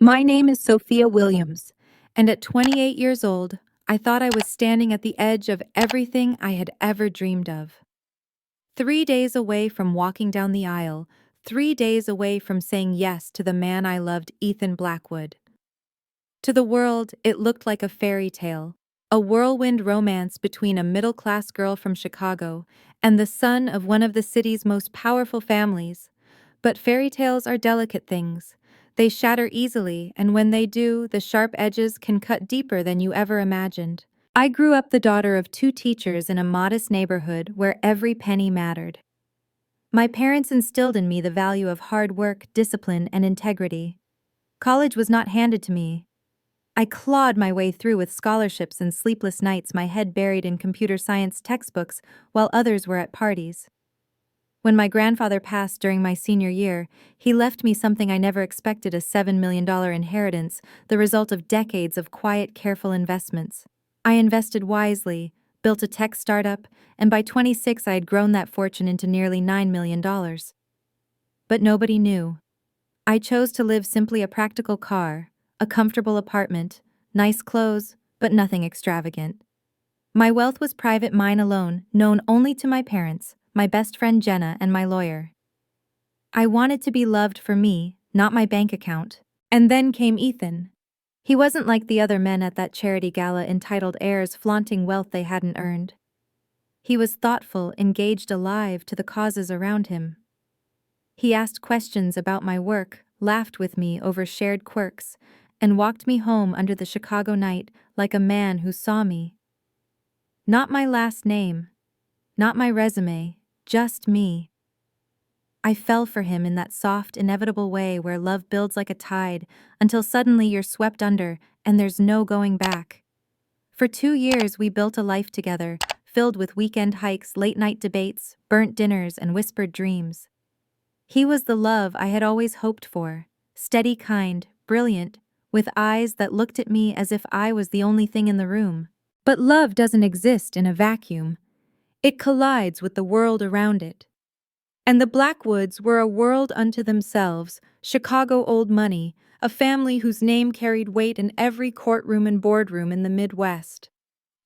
My name is Sophia Williams, and at 28 years old, I thought I was standing at the edge of everything I had ever dreamed of. 3 days away from walking down the aisle, 3 days away from saying yes to the man I loved, Ethan Blackwood. To the world, it looked like a fairy tale, a whirlwind romance between a middle-class girl from Chicago and the son of one of the city's most powerful families. But fairy tales are delicate things. They shatter easily, and when they do, the sharp edges can cut deeper than you ever imagined. I grew up the daughter of two teachers in a modest neighborhood where every penny mattered. My parents instilled in me the value of hard work, discipline, and integrity. College was not handed to me. I clawed my way through with scholarships and sleepless nights, my head buried in computer science textbooks while others were at parties. When my grandfather passed during my senior year, he left me something I never expected: a $7 million inheritance, the result of decades of quiet, careful investments. I invested wisely, built a tech startup, and by 26 I had grown that fortune into nearly $9 million. But nobody knew. I chose to live simply: a practical car, a comfortable apartment, nice clothes, but nothing extravagant. My wealth was private, mine alone, known only to my parents, my best friend Jenna, and my lawyer. I wanted to be loved for me, not my bank account. And then came Ethan. He wasn't like the other men at that charity gala, entitled heirs flaunting wealth they hadn't earned. He was thoughtful, engaged, alive to the causes around him. He asked questions about my work, laughed with me over shared quirks, and walked me home under the Chicago night like a man who saw me. Not my last name, not my resume, just me. I fell for him in that soft, inevitable way where love builds like a tide until suddenly you're swept under and there's no going back. For 2 years we built a life together, filled with weekend hikes, late-night debates, burnt dinners, and whispered dreams. He was the love I had always hoped for: steady, kind, brilliant, with eyes that looked at me as if I was the only thing in the room. But love doesn't exist in a vacuum. It collides with the world around it. And the Blackwoods were a world unto themselves: Chicago old money, a family whose name carried weight in every courtroom and boardroom in the Midwest.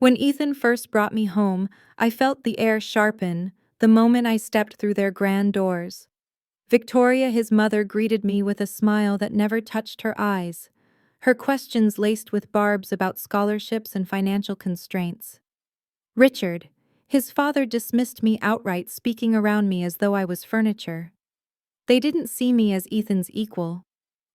When Ethan first brought me home, I felt the air sharpen the moment I stepped through their grand doors. Victoria, his mother, greeted me with a smile that never touched her eyes, her questions laced with barbs about scholarships and financial constraints. Richard, his father, dismissed me outright, speaking around me as though I was furniture. They didn't see me as Ethan's equal.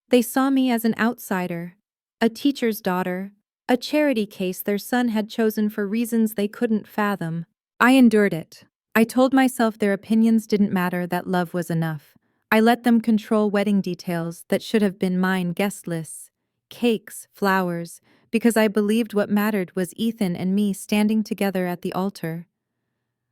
They saw me as an outsider, a teacher's daughter, a charity case their son had chosen for reasons they couldn't fathom. I endured it. I told myself their opinions didn't matter, that love was enough. I let them control wedding details that should have been mine: guest lists, cakes, flowers, because I believed what mattered was Ethan and me standing together at the altar.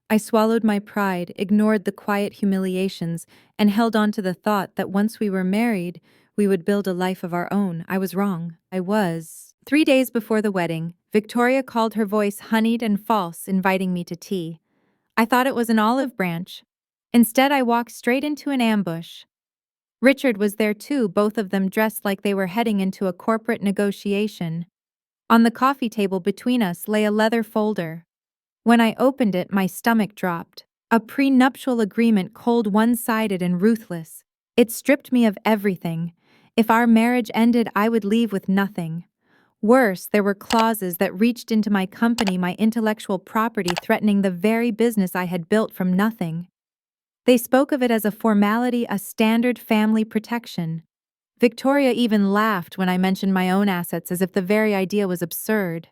I swallowed my pride, ignored the quiet humiliations, and held on to the thought that once we were married, we would build a life of our own. I was wrong. I was. 3 days before the wedding, Victoria called, her voice honeyed and false, inviting me to tea. I thought it was an olive branch. Instead, I walked straight into an ambush. Richard was there too, both of them dressed like they were heading into a corporate negotiation. On the coffee table between us lay a leather folder. When I opened it, my stomach dropped. A prenuptial agreement, cold, one-sided, and ruthless. It stripped me of everything. If our marriage ended, I would leave with nothing. Worse, there were clauses that reached into my company, my intellectual property, threatening the very business I had built from nothing. They spoke of it as a formality, a standard family protection. Victoria even laughed when I mentioned my own assets, as if the very idea was absurd.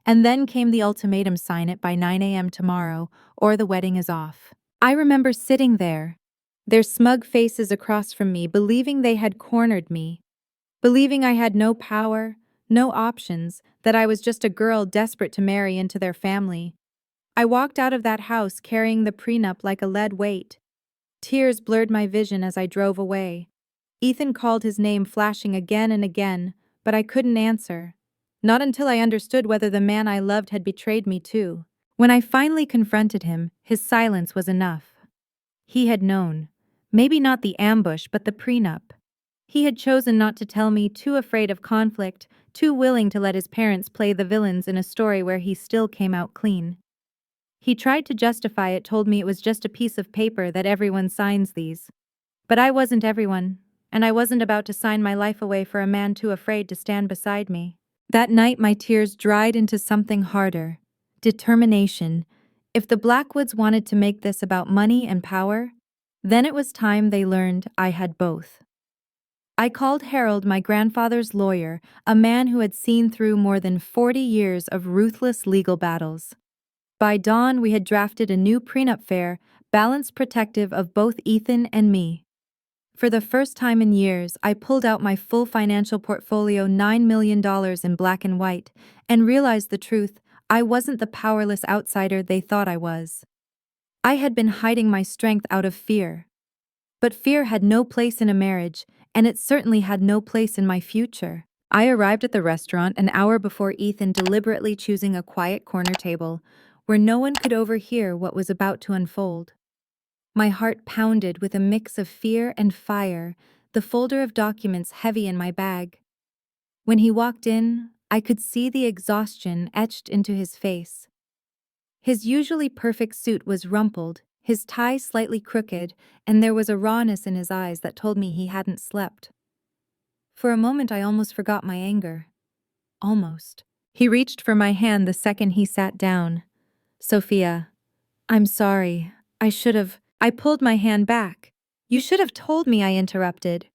And then came the ultimatum: sign it by 9 a.m. tomorrow, or the wedding is off. I remember sitting there, their smug faces across from me, believing they had cornered me, believing I had no power, no options, that I was just a girl desperate to marry into their family. I walked out of that house carrying the prenup like a lead weight. Tears blurred my vision as I drove away. Ethan called his name, flashing again and again, but I couldn't answer. Not until I understood whether the man I loved had betrayed me too. When I finally confronted him, his silence was enough. He had known. Maybe not the ambush, but the prenup. He had chosen not to tell me, too afraid of conflict, too willing to let his parents play the villains in a story where he still came out clean. He tried to justify it, told me it was just a piece of paper that everyone signs these. But I wasn't everyone, and I wasn't about to sign my life away for a man too afraid to stand beside me. That night my tears dried into something harder. Determination. If the Blackwoods wanted to make this about money and power, then it was time they learned I had both. I called Harold, my grandfather's lawyer, a man who had seen through more than 40 years of ruthless legal battles. By dawn, we had drafted a new prenup fair, balanced protective of both Ethan and me. For the first time in years, I pulled out my full financial portfolio, $9 million in black and white, and realized the truth: I wasn't the powerless outsider they thought I was. I had been hiding my strength out of fear. But fear had no place in a marriage, and it certainly had no place in my future. I arrived at the restaurant an hour before Ethan, deliberately choosing a quiet corner table, where no one could overhear what was about to unfold. My heart pounded with a mix of fear and fire, the folder of documents heavy in my bag. When he walked in, I could see the exhaustion etched into his face. His usually perfect suit was rumpled, his tie slightly crooked, and there was a rawness in his eyes that told me he hadn't slept. For a moment I almost forgot my anger. Almost. He reached for my hand the second he sat down. "Sophia, I'm sorry. I pulled my hand back. "You should have told me," I interrupted.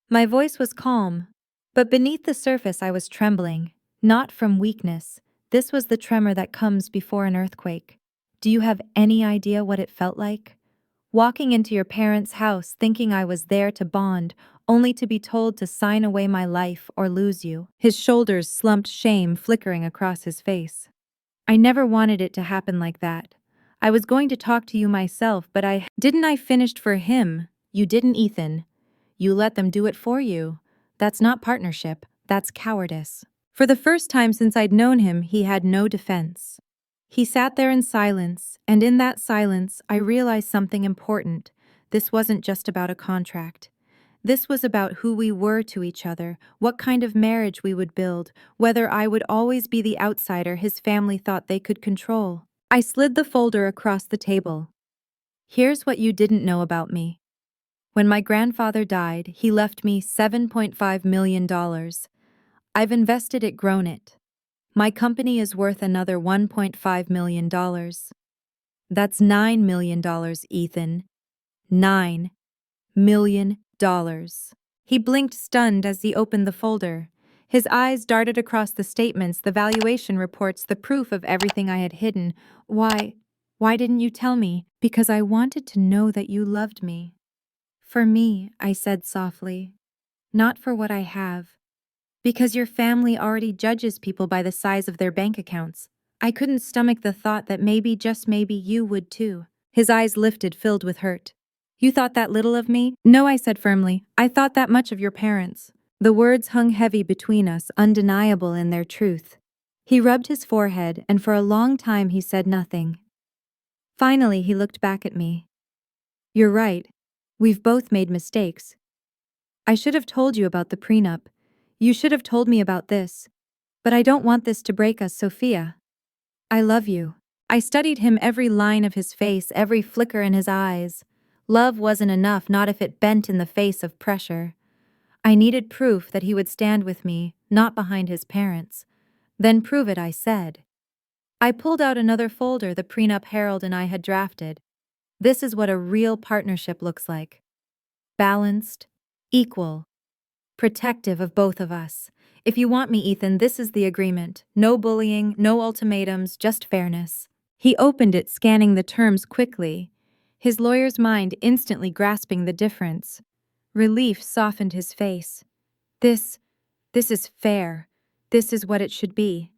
My voice was calm, but beneath the surface I was trembling, not from weakness. This was the tremor that comes before an earthquake. Do you have any idea what it felt like? Walking into your parents' house thinking I was there to bond, only to be told to sign away my life or lose you. His shoulders slumped, shame flickering across his face. I never wanted it to happen like that. I was going to talk to you myself, but I finished for him. You didn't, Ethan. You let them do it for you. That's not partnership, that's cowardice. For the first time since I'd known him, he had no defense. He sat there in silence, and in that silence, I realized something important. This wasn't just about a contract. This was about who we were to each other, what kind of marriage we would build, whether I would always be the outsider his family thought they could control. I slid the folder across the table. Here's what you didn't know about me. When my grandfather died, he left me $7.5 million. I've invested it, grown it. My company is worth another $1.5 million. That's $9 million, Ethan. $9 million. He blinked, stunned, as he opened the folder. His eyes darted across the statements, the valuation reports, the proof of everything I had hidden. Why didn't you tell me? Because I wanted to know that you loved me. For me, I said softly. Not for what I have. Because your family already judges people by the size of their bank accounts. I couldn't stomach the thought that maybe, just maybe, you would too. His eyes lifted, filled with hurt. You thought that little of me? No, I said firmly. I thought that much of your parents. The words hung heavy between us, undeniable in their truth. He rubbed his forehead, and for a long time he said nothing. Finally, he looked back at me. You're right. We've both made mistakes. I should have told you about the prenup. You should have told me about this. But I don't want this to break us, Sophia. I love you. I studied him, every line of his face, every flicker in his eyes. Love wasn't enough, not if it bent in the face of pressure. I needed proof that he would stand with me, not behind his parents. Then prove it, I said. I pulled out another folder, the prenup Harold and I had drafted. This is what a real partnership looks like. Balanced, equal, protective of both of us. If you want me, Ethan, this is the agreement. No bullying, no ultimatums, just fairness. He opened it, scanning the terms quickly, his lawyer's mind instantly grasping the difference. Relief softened his face. This is fair. This is what it should be.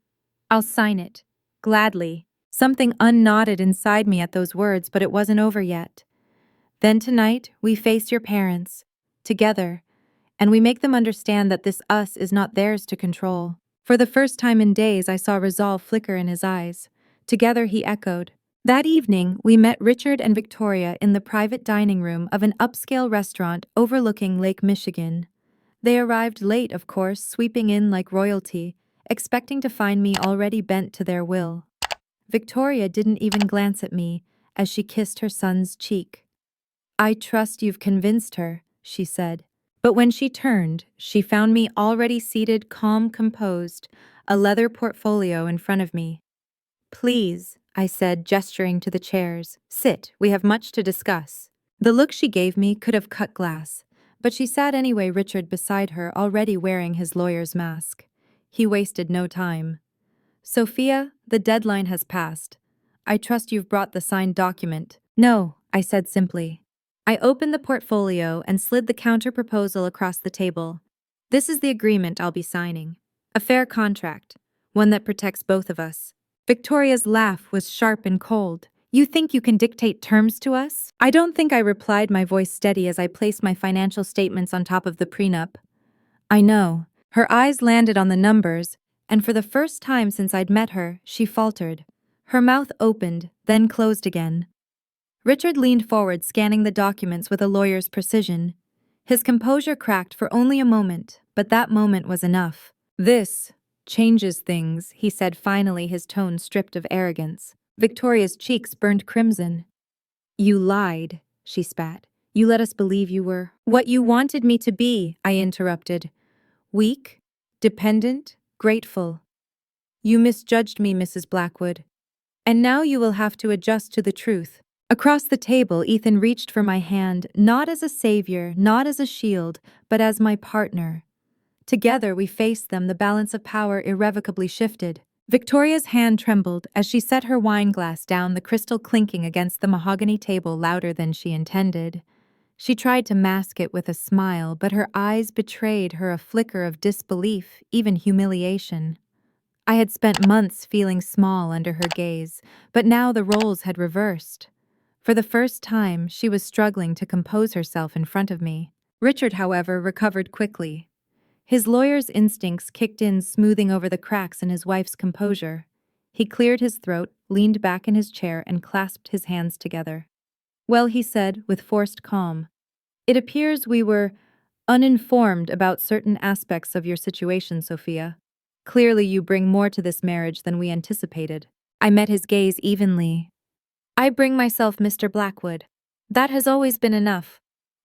I'll sign it. Gladly. Something unknotted inside me at those words, but it wasn't over yet. Then tonight, we face your parents. Together. And we make them understand that this us is not theirs to control. For the first time in days, I saw resolve flicker in his eyes. Together, he echoed. That evening, we met Richard and Victoria in the private dining room of an upscale restaurant overlooking Lake Michigan. They arrived late, of course, sweeping in like royalty, expecting to find me already bent to their will. Victoria didn't even glance at me as she kissed her son's cheek. "I trust you've convinced her," she said. But when she turned, she found me already seated, calm, composed, a leather portfolio in front of me. "Please," I said, gesturing to the chairs. "Sit, we have much to discuss." The look she gave me could have cut glass, but she sat anyway, Richard beside her, already wearing his lawyer's mask. He wasted no time. "Sophia, the deadline has passed. I trust you've brought the signed document." "No," I said simply. I opened the portfolio and slid the counter-proposal across the table. "This is the agreement I'll be signing. A fair contract, one that protects both of us." Victoria's laugh was sharp and cold. "You think you can dictate terms to us?" "I don't think," I replied, my voice steady as I placed my financial statements on top of the prenup. "I know." Her eyes landed on the numbers, and for the first time since I'd met her, she faltered. Her mouth opened, then closed again. Richard leaned forward, scanning the documents with a lawyer's precision. His composure cracked for only a moment, but that moment was enough. "This changes things," he said finally, his tone stripped of arrogance. Victoria's cheeks burned crimson. "You lied," she spat. "You let us believe you were what you wanted me to be," I interrupted. "Weak, dependent, grateful. You misjudged me, Mrs. Blackwood. And now you will have to adjust to the truth." Across the table, Ethan reached for my hand, not as a savior, not as a shield, but as my partner. Together we faced them, the balance of power irrevocably shifted. Victoria's hand trembled as she set her wine glass down, the crystal clinking against the mahogany table louder than she intended. She tried to mask it with a smile, but her eyes betrayed her a flicker of disbelief, even humiliation. I had spent months feeling small under her gaze, but now the roles had reversed. For the first time, she was struggling to compose herself in front of me. Richard, however, recovered quickly. His lawyer's instincts kicked in, smoothing over the cracks in his wife's composure. He cleared his throat, leaned back in his chair, and clasped his hands together. "Well," he said, with forced calm, "it appears we were uninformed about certain aspects of your situation, Sophia. Clearly you bring more to this marriage than we anticipated." I met his gaze evenly. "I bring myself, Mr. Blackwood. That has always been enough.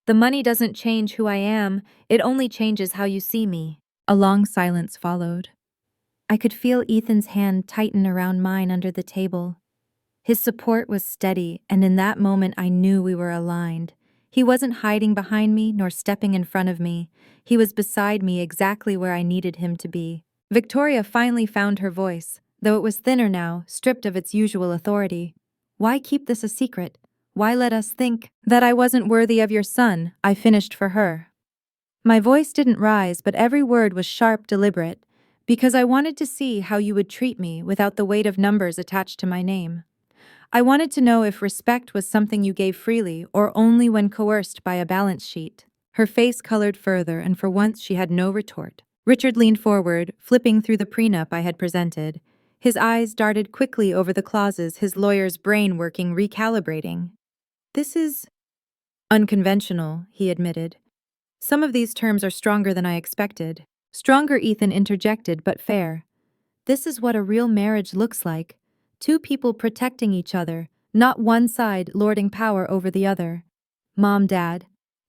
The money doesn't change who I am, it only changes how you see me." A long silence followed. I could feel Ethan's hand tighten around mine under the table. His support was steady, and in that moment I knew we were aligned. He wasn't hiding behind me nor stepping in front of me. He was beside me, exactly where I needed him to be. Victoria finally found her voice, though it was thinner now, stripped of its usual authority. "Why keep this a secret? Why let us think that I wasn't worthy of your son?" I finished for her. My voice didn't rise, but every word was sharp, deliberate, because I wanted to see how you would treat me without the weight of numbers attached to my name. I wanted to know if respect was something you gave freely or only when coerced by a balance sheet. Her face colored further, and for once she had no retort. Richard leaned forward, flipping through the prenup I had presented. His eyes darted quickly over the clauses, his lawyer's brain working, recalibrating. "This is unconventional," he admitted. "Some of these terms are stronger than I expected." "Stronger," Ethan interjected, "but fair. This is what a real marriage looks like. Two people protecting each other, not one side lording power over the other. Mom, Dad,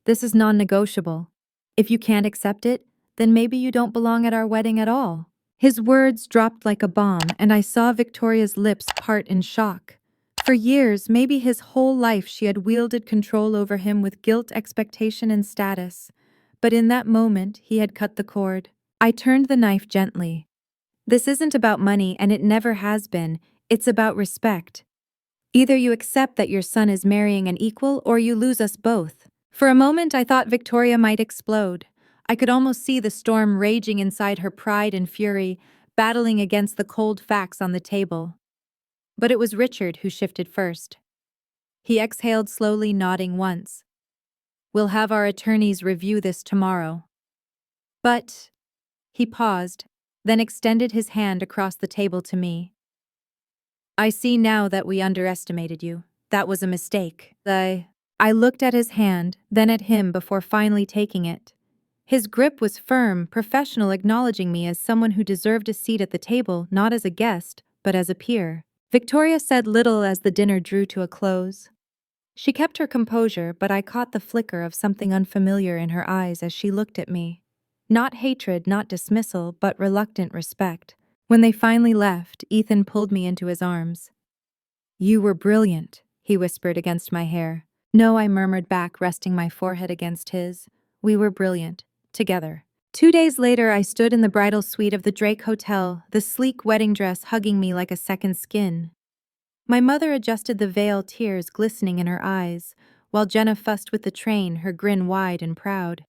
this is non-negotiable. If you can't accept it, then maybe you don't belong at our wedding at all." His words dropped like a bomb, and I saw Victoria's lips part in shock. For years, maybe his whole life, she had wielded control over him with guilt, expectation, and status. But in that moment, he had cut the cord. I turned the knife gently. "This isn't about money, and it never has been. It's about respect. Either you accept that your son is marrying an equal, or you lose us both." For a moment, I thought Victoria might explode. I could almost see the storm raging inside her, pride and fury, battling against the cold facts on the table. But it was Richard who shifted first. He exhaled slowly, nodding once. "We'll have our attorneys review this tomorrow." "But—" He paused, then extended his hand across the table to me. "I see now that we underestimated you. That was a mistake." I looked at his hand, then at him before finally taking it. His grip was firm, professional, acknowledging me as someone who deserved a seat at the table, not as a guest, but as a peer. Victoria said little as the dinner drew to a close. She kept her composure, but I caught the flicker of something unfamiliar in her eyes as she looked at me. Not hatred, not dismissal, but reluctant respect. When they finally left, Ethan pulled me into his arms. "You were brilliant," he whispered against my hair. "No," I murmured back, resting my forehead against his. "We were brilliant. Together." 2 days later, I stood in the bridal suite of the Drake Hotel, the sleek wedding dress hugging me like a second skin. My mother adjusted the veil, tears glistening in her eyes, while Jenna fussed with the train, her grin wide and proud.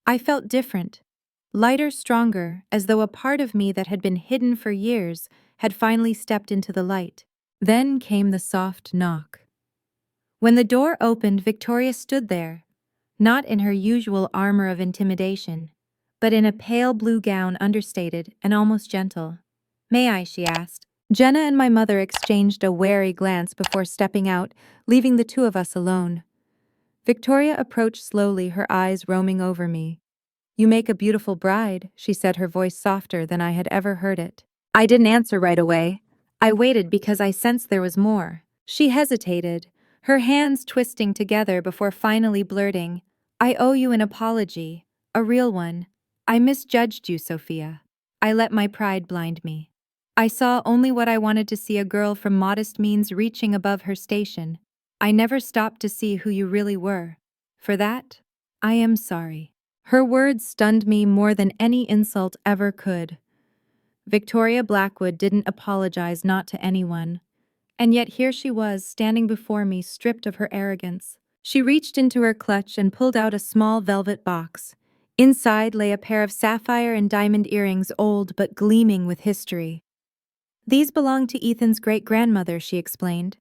I felt different. Lighter, stronger, as though a part of me that had been hidden for years had finally stepped into the light. Then came the soft knock. When the door opened, Victoria stood there, not in her usual armor of intimidation, but in a pale blue gown, understated and almost gentle. "May I?" she asked. Jenna and my mother exchanged a wary glance before stepping out, leaving the two of us alone. Victoria approached slowly, her eyes roaming over me. "You make a beautiful bride," she said, her voice softer than I had ever heard it. I didn't answer right away. I waited because I sensed there was more. She hesitated, her hands twisting together before finally blurting, "I owe you an apology, a real one. I misjudged you, Sophia. I let my pride blind me. I saw only what I wanted to see, a girl from modest means reaching above her station. I never stopped to see who you really were. For that, I am sorry." Her words stunned me more than any insult ever could. Victoria Blackwood didn't apologize, not to anyone. And yet here she was, standing before me, stripped of her arrogance. She reached into her clutch and pulled out a small velvet box. Inside lay a pair of sapphire and diamond earrings, old but gleaming with history. "These belonged to Ethan's great-grandmother," she explained.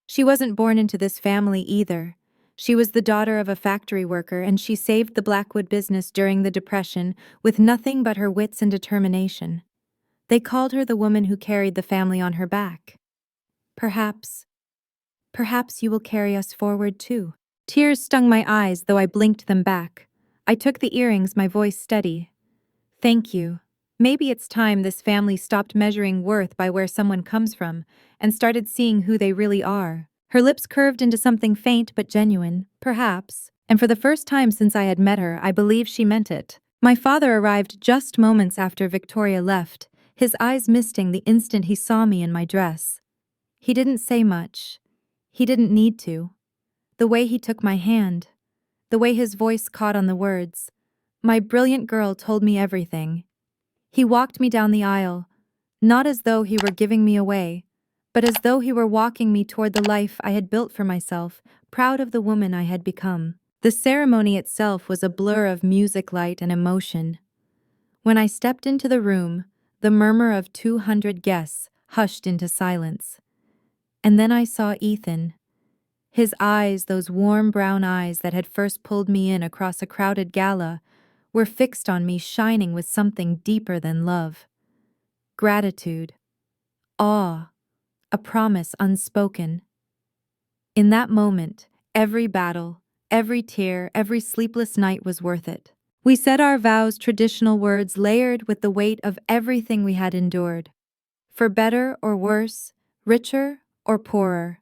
"She wasn't born into this family either. She was the daughter of a factory worker, and she saved the Blackwood business during the Depression with nothing but her wits and determination. They called her the woman who carried the family on her back. Perhaps you will carry us forward too." Tears stung my eyes, though I blinked them back. I took the earrings, my voice steady. "Thank you. Maybe it's time this family stopped measuring worth by where someone comes from and started seeing who they really are." Her lips curved into something faint but genuine, perhaps, and for the first time since I had met her, I believed she meant it. My father arrived just moments after Victoria left, his eyes misting the instant he saw me in my dress. He didn't say much. He didn't need to. The way he took my hand, the way his voice caught on the words, "My brilliant girl," told me everything. He walked me down the aisle, not as though he were giving me away, but as though he were walking me toward the life I had built for myself, proud of the woman I had become. The ceremony itself was a blur of music, light, and emotion. When I stepped into the room, the murmur of 200 guests hushed into silence. And then I saw Ethan. His eyes, those warm brown eyes that had first pulled me in across a crowded gala, were fixed on me, shining with something deeper than love. Gratitude. Awe. A promise unspoken. In that moment, every battle, every tear, every sleepless night was worth it. We said our vows, traditional words layered with the weight of everything we had endured. For better or worse, richer or poorer.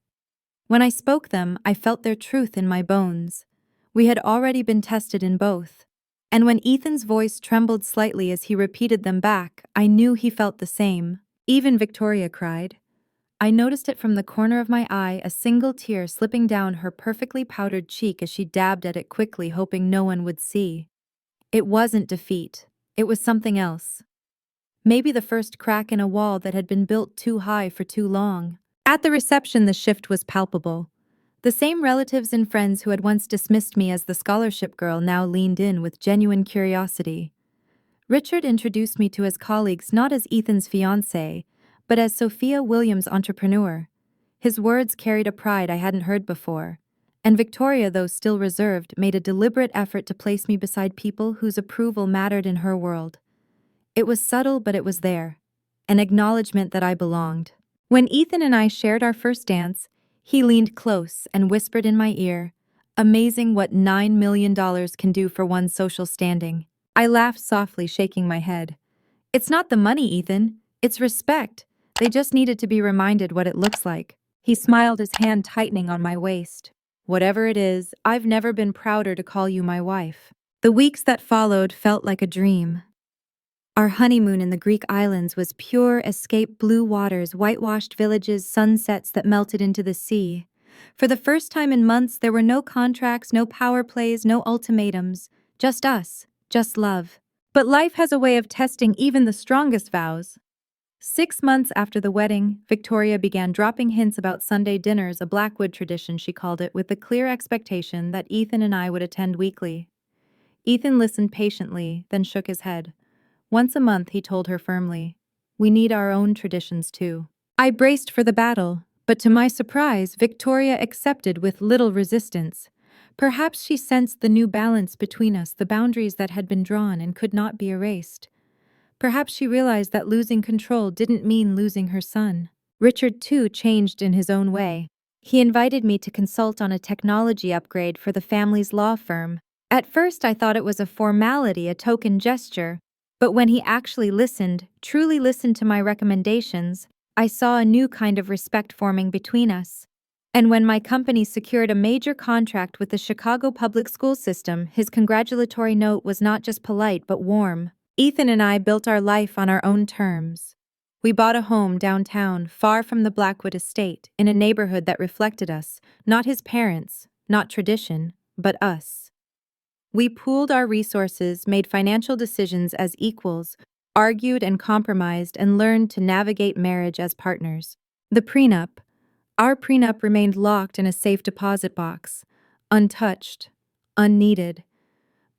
When I spoke them, I felt their truth in my bones. We had already been tested in both. And when Ethan's voice trembled slightly as he repeated them back, I knew he felt the same. Even Victoria cried. I noticed it from the corner of my eye, a single tear slipping down her perfectly powdered cheek as she dabbed at it quickly, hoping no one would see. It wasn't defeat. It was something else. Maybe the first crack in a wall that had been built too high for too long. At the reception, the shift was palpable. The same relatives and friends who had once dismissed me as the scholarship girl now leaned in with genuine curiosity. Richard introduced me to his colleagues not as Ethan's fiancée, but as Sophia Williams' entrepreneur. His words carried a pride I hadn't heard before, and Victoria, though still reserved, made a deliberate effort to place me beside people whose approval mattered in her world. It was subtle, but it was there, an acknowledgement that I belonged. When Ethan and I shared our first dance, he leaned close and whispered in my ear, "Amazing what $9 million can do for one's social standing." I laughed softly, shaking my head. It's not the money, Ethan. It's respect. They just needed to be reminded what it looks like. He smiled, his hand tightening on my waist. Whatever it is, I've never been prouder to call you my wife. The weeks that followed felt like a dream. Our honeymoon in the Greek islands was pure escape, blue waters, whitewashed villages, sunsets that melted into the sea. For the first time in months, there were no contracts, no power plays, no ultimatums. Just us, just love. But life has a way of testing even the strongest vows. 6 months after the wedding, Victoria began dropping hints about Sunday dinners, a Blackwood tradition she called it, with the clear expectation that Ethan and I would attend weekly. Ethan listened patiently, then shook his head. Once a month, he told her firmly. We need our own traditions too. I braced for the battle, but to my surprise, Victoria accepted with little resistance. Perhaps she sensed the new balance between us, the boundaries that had been drawn and could not be erased. Perhaps she realized that losing control didn't mean losing her son. Richard, too, changed in his own way. He invited me to consult on a technology upgrade for the family's law firm. At first, I thought it was a formality, a token gesture. But when he actually listened, truly listened to my recommendations, I saw a new kind of respect forming between us. And when my company secured a major contract with the Chicago public school system, his congratulatory note was not just polite but warm. Ethan and I built our life on our own terms. We bought a home downtown, far from the Blackwood estate, in a neighborhood that reflected us, not his parents, not tradition, but us. We pooled our resources, made financial decisions as equals, argued and compromised, and learned to navigate marriage as partners. Our prenup remained locked in a safe deposit box, untouched, unneeded.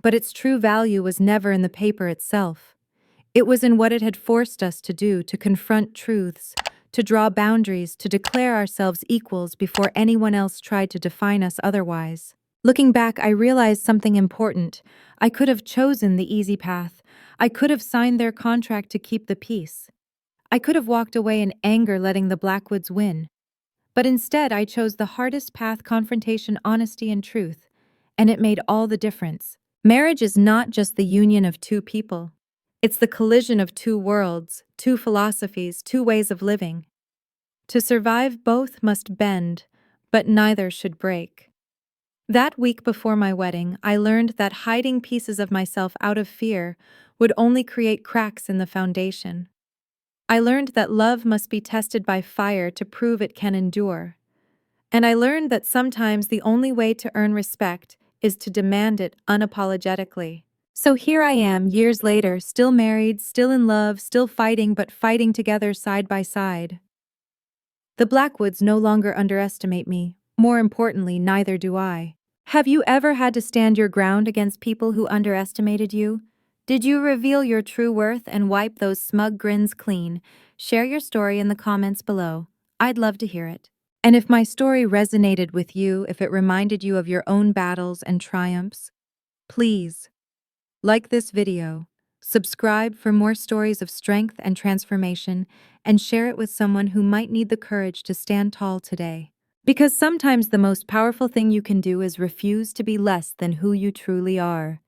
But its true value was never in the paper itself. It was in what it had forced us to do, to confront truths, to draw boundaries, to declare ourselves equals before anyone else tried to define us otherwise. Looking back, I realized something important. I could have chosen the easy path. I could have signed their contract to keep the peace. I could have walked away in anger, letting the Blackwoods win. But instead, I chose the hardest path: confrontation, honesty, and truth. And it made all the difference. Marriage is not just the union of two people. It's the collision of two worlds, two philosophies, two ways of living. To survive, both must bend, but neither should break. That week before my wedding, I learned that hiding pieces of myself out of fear would only create cracks in the foundation. I learned that love must be tested by fire to prove it can endure. And I learned that sometimes the only way to earn respect is to demand it unapologetically. So here I am, years later, still married, still in love, still fighting, but fighting together side by side. The Blackwoods no longer underestimate me. More importantly, neither do I. Have you ever had to stand your ground against people who underestimated you? Did you reveal your true worth and wipe those smug grins clean? Share your story in the comments below. I'd love to hear it. And if my story resonated with you, if it reminded you of your own battles and triumphs, please like this video, subscribe for more stories of strength and transformation, and share it with someone who might need the courage to stand tall today. Because sometimes the most powerful thing you can do is refuse to be less than who you truly are.